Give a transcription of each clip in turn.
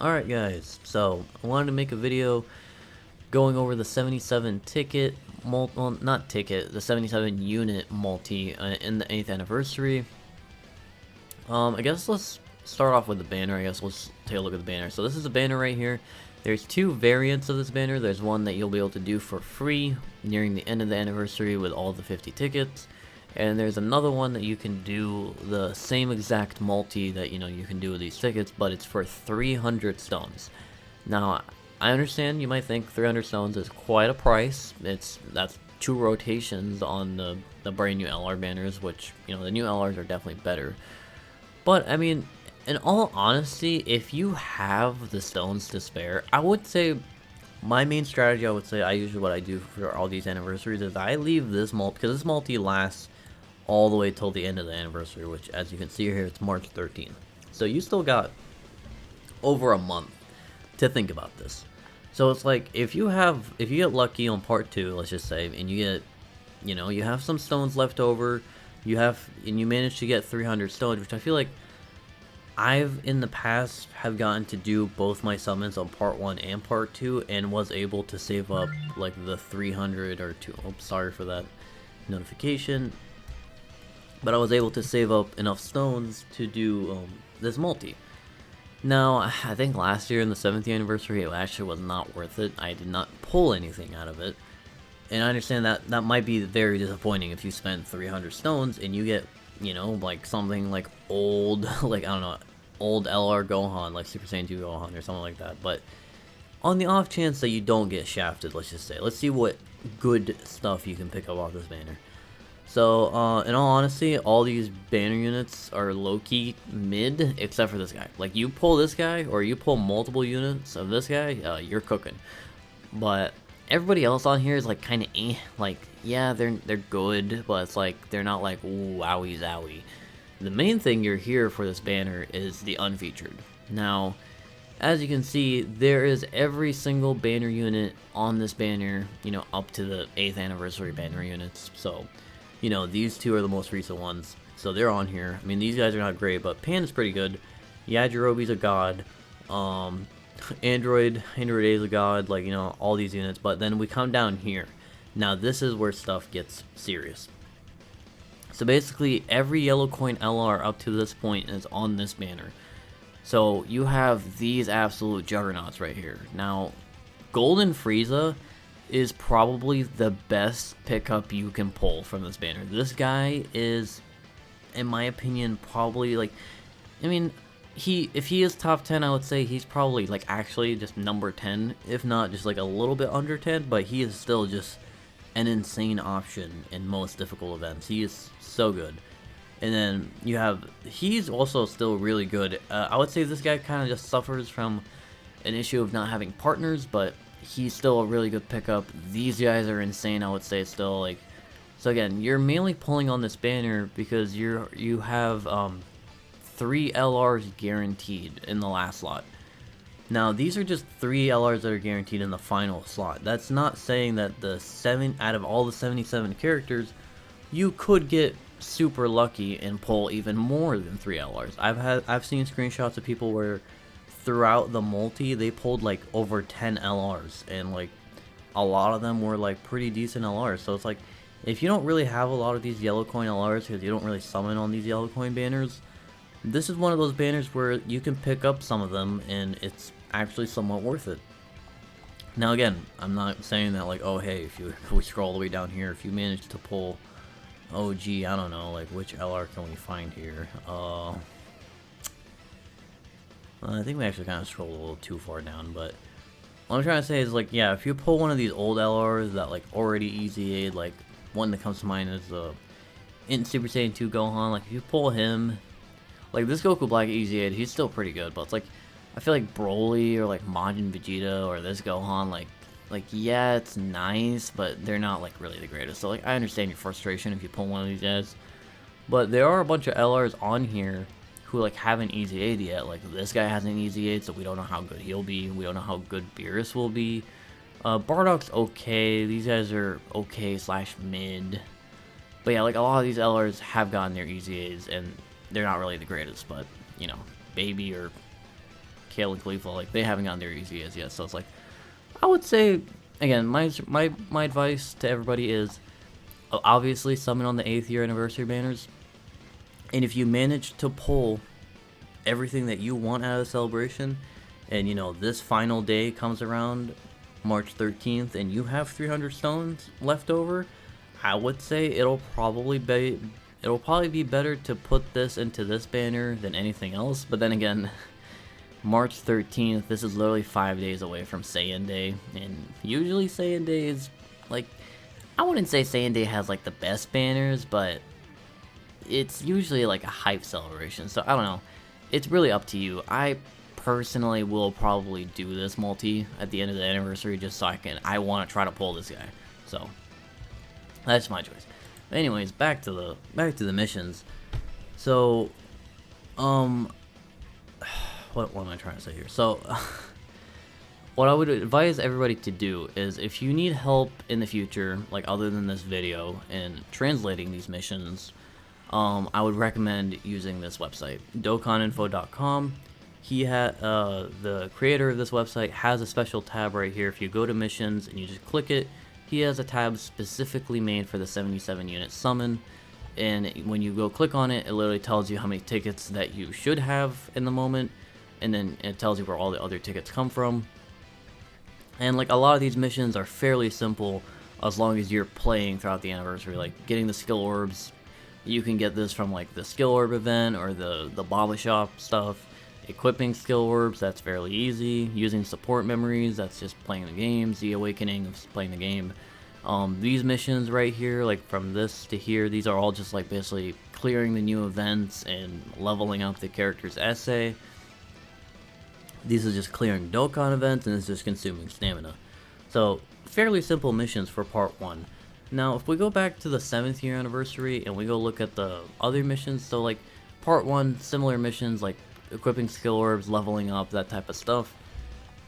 Alright guys, so I wanted to make a video going over the 77 ticket, well not ticket, the 77 unit multi in the 8th anniversary. I guess let's start off with the banner. I guess let's take a look at the banner. So this is a banner right here. There's two variants of this banner. There's one that you'll be able to do for free nearing the end of the anniversary with all the 50 tickets. And there's another one that you can do the same exact multi that you can do with these tickets, but it's for 300 stones. Now, I understand you might think 300 stones is quite a price. That's two rotations on the brand new LR banners, which the new LRs are definitely better. But I mean, in all honesty, if you have the stones to spare, I would say my main strategy, I usually what I do for all these anniversaries is I leave this multi, because this multi lasts all the way till the end of the anniversary, which as you can see here, it's March 13th. So you still got over a month to think about this. So it's like if you get lucky on part 2, let's just say, and you get you have some stones left over, and you manage to get 300 stones, which I feel like I've in the past have gotten to do both my summons on part 1 and part 2 and was able to save up like the 300 or 2. Oops, sorry for that notification. But I was able to save up enough stones to do this multi. Now, I think last year in the 7th anniversary, it actually was not worth it. I did not pull anything out of it. And I understand that that might be very disappointing if you spend 300 stones and you get, like something like old, like, I don't know, old LR Gohan, like Super Saiyan 2 Gohan or something like that. But on the off chance that you don't get shafted, let's just say, let's see what good stuff you can pick up off this banner. So, in all honesty, all these banner units are low-key mid, except for this guy. Like, you pull this guy, or you pull multiple units of this guy, you're cooking. But everybody else on here is, like, kind of eh. Like, yeah, they're good, but it's like, they're not like, ooh, wowie zowie. The main thing you're here for this banner is the unfeatured. Now, as you can see, there is every single banner unit on this banner, up to the 8th anniversary banner units. So these two are the most recent ones, so they're on here. I mean, these guys are not great, but Panda's pretty good. Yajirobe's a god. Android A is a god, like, all these units. But then we come down here. Now, this is where stuff gets serious. So basically, every yellow coin LR up to this point is on this banner. So you have these absolute juggernauts right here. Now, Golden Frieza is probably the best pickup you can pull from this banner. This guy is, in my opinion, probably like, I mean, if he is top 10, I would say he's probably like actually just number 10, if not just like a little bit under 10, but he is still just an insane option in most difficult events. He is so good. And then he's also still really good. I would say this guy kind of just suffers from an issue of not having partners, but he's still a really good pickup. These guys are insane, I would say, still. Like, so again, you're mainly pulling on this banner because you have 3 LRs guaranteed in the last slot. Now, these are just 3 LRs that are guaranteed in the final slot. That's not saying that out of all the 77 characters, you could get super lucky and pull even more than 3 LRs. I've seen screenshots of people where throughout the multi they pulled like over 10 LRs, and like a lot of them were like pretty decent LRs. So it's like, if you don't really have a lot of these yellow coin LRs because you don't really summon on these yellow coin banners, this is one of those banners where you can pick up some of them and it's actually somewhat worth it. Now again, I'm not saying that like, oh hey, if we scroll all the way down here, if you manage to pull, oh gee, I don't know, like which LR can we find here? I think we actually kind of scrolled a little too far down, but what I'm trying to say is, like, yeah, if you pull one of these old LRs that, like, already easy aid, like, one that comes to mind is in Super Saiyan 2 Gohan, like, if you pull him, like, this Goku Black easy aid, he's still pretty good, but it's like, I feel like Broly or, like, Majin Vegeta or this Gohan, like, yeah, it's nice, but they're not, like, really the greatest. So, like, I understand your frustration if you pull one of these guys, but there are a bunch of LRs on here who like haven't easy aid yet. Like, this guy has an easy aid, so we don't know how good he'll be. We don't know how good Beerus will be. Bardock's okay. These guys are okay / mid. But yeah, like a lot of these LRs have gotten their easy aids, and they're not really the greatest. But Baby or Kale and Khalifa, like, they haven't gotten their EZAs yet, so it's like, I would say, again, my advice to everybody is, obviously, summon on the 8th year anniversary banners, and if you manage to pull everything that you want out of the celebration, and, you know, this final day comes around, March 13th, and you have 300 stones left over, I would say it'll probably be better to put this into this banner than anything else. But then again, March 13th, this is literally 5 days away from Saiyan Day, and usually Saiyan Day is, like, I wouldn't say Saiyan Day has, like, the best banners, but it's usually, like, a hype celebration, so I don't know. It's really up to you. I personally will probably do this multi at the end of the anniversary just so I want to try to pull this guy. So that's my choice. But anyways, back to the missions. So what am I trying to say here? So what I would advise everybody to do is, if you need help in the future, like other than this video, in translating these missions, I would recommend using this website, dokkaninfo.com. He had the creator of this website has a special tab right here. If you go to missions and you just click it, he has a tab specifically made for the 77 unit summon, and when you go click on it, it literally tells you how many tickets that you should have in the moment, and then it tells you where all the other tickets come from. And like, a lot of these missions are fairly simple as long as you're playing throughout the anniversary. Like getting the skill orbs, you can get this from like the skill orb event or the Baba Shop stuff. Equipping skill orbs, that's fairly easy. Using support memories, that's just playing the game. The Awakening of playing the game. These missions right here, like from this to here, these are all just like basically clearing the new events and leveling up the character's essay. These are just clearing Dokkan events, and it's just consuming stamina. So fairly simple missions for part 1. Now if we go back to the 7th year anniversary and we go look at the other missions, so like part 1, similar missions like equipping skill orbs, leveling up, that type of stuff.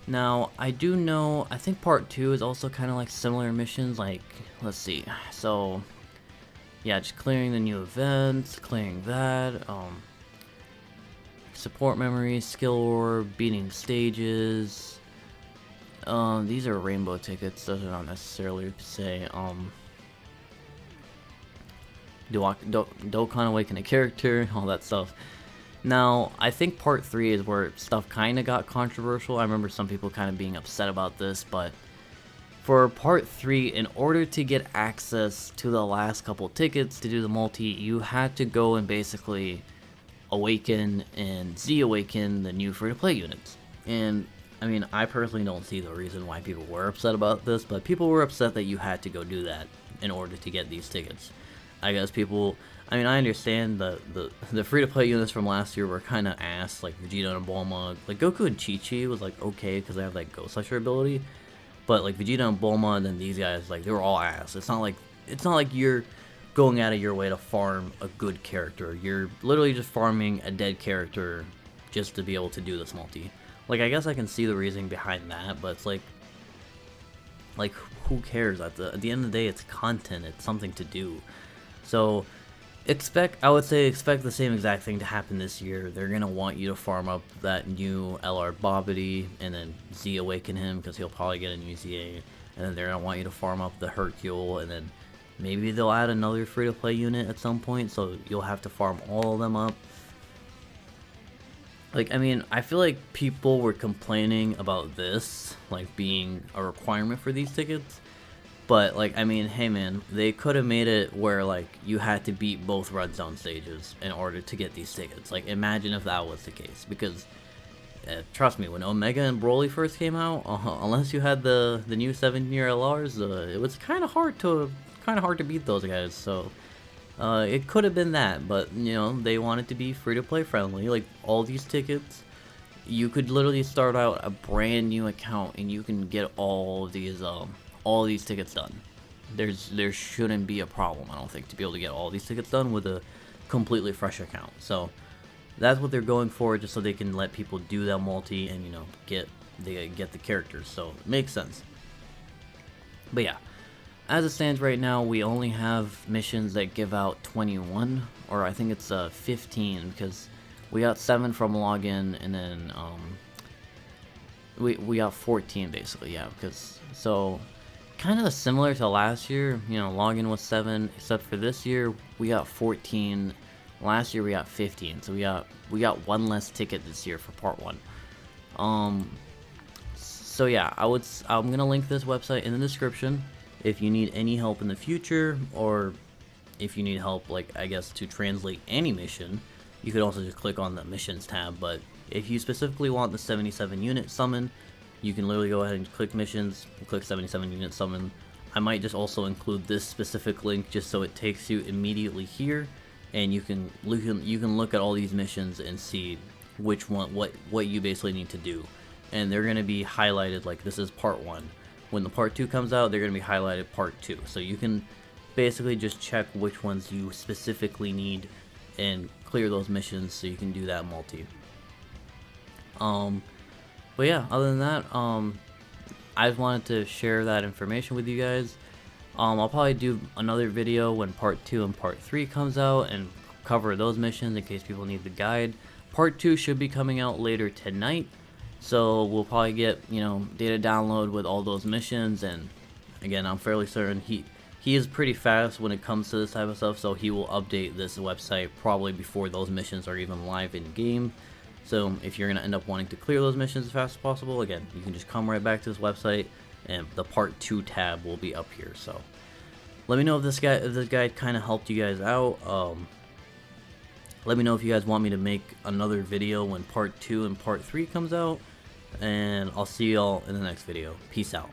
Now I do know, I think part 2 is also kind of like similar missions, like, let's see, so yeah, just clearing the new events, clearing that, support memories, skill orb, beating stages. These are rainbow tickets, those are not necessarily say Dokkan Awaken a character, all that stuff. Now, I think part 3 is where stuff kind of got controversial. I remember some people kind of being upset about this, but for part 3, in order to get access to the last couple tickets to do the multi, you had to go and basically awaken and Z-awaken the new free-to-play units. And, I mean, I personally don't see the reason why people were upset about this, but people were upset that you had to go do that in order to get these tickets. I guess people, I mean, I understand the free-to-play units from last year were kind of ass, like Vegeta and Bulma. Like, Goku and Chi-Chi was, like, okay, because they have, like, Ghost Usher ability. But, like, Vegeta and Bulma and then these guys, like, they were all ass. It's not like you're going out of your way to farm a good character. You're literally just farming a dead character just to be able to do this multi. Like, I guess I can see the reasoning behind that, but it's like who cares? At the end of the day, it's content. It's something to do. So, I would say expect the same exact thing to happen this year. They're going to want you to farm up that new LR Bobbity, and then Z-awaken him, because he'll probably get a new ZA, and then they're going to want you to farm up the Hercule, and then maybe they'll add another free-to-play unit at some point, so you'll have to farm all of them up. Like, I mean, I feel like people were complaining about this, like, being a requirement for these tickets. But, like, I mean, hey man, they could have made it where, like, you had to beat both Red Zone stages in order to get these tickets. Like, imagine if that was the case. Because, trust me, when Omega and Broly first came out, unless you had the new 7-year LRs, it was kind of hard to beat those guys. So, it could have been that. But, you know, they wanted to be free-to-play friendly. Like, all these tickets, you could literally start out a brand new account and you can get all these tickets done. There shouldn't be a problem, I don't think, to be able to get all these tickets done with a completely fresh account. So that's what they're going for, just so they can let people do that multi and, you know, get the characters. So it makes sense. But yeah, as it stands right now, we only have missions that give out 21, or I think it's 15, because we got 7 from login, and then We got 14 basically, yeah, because so kind of similar to last year. You know, login was 7, except for this year we got 14. Last year we got 15, so we got one less ticket this year for part 1. So yeah, I'm gonna link this website in the description if you need any help in the future, or if you need help, like, I guess, to translate any mission. You could also just click on the missions tab, but if you specifically want the 77 unit summon, you can literally go ahead and click missions, click 77 unit summon. I might just also include this specific link just so it takes you immediately here, and you can look at all these missions and see which one, what you basically need to do. And they're going to be highlighted, like this is part 1. When the part 2 comes out, they're going to be highlighted part 2. So you can basically just check which ones you specifically need and clear those missions so you can do that multi. But yeah, other than that, I just wanted to share that information with you guys. I'll probably do another video when part 2 and part 3 comes out and cover those missions in case people need the guide. Part 2 should be coming out later tonight, so we'll probably get, you know, data download with all those missions. And again, I'm fairly certain he is pretty fast when it comes to this type of stuff, so he will update this website probably before those missions are even live in game. So if you're going to end up wanting to clear those missions as fast as possible, again, you can just come right back to this website and the part 2 tab will be up here. So let me know if this guide kind of helped you guys out. Let me know if you guys want me to make another video when part 2 and part 3 comes out, and I'll see y'all in the next video. Peace out.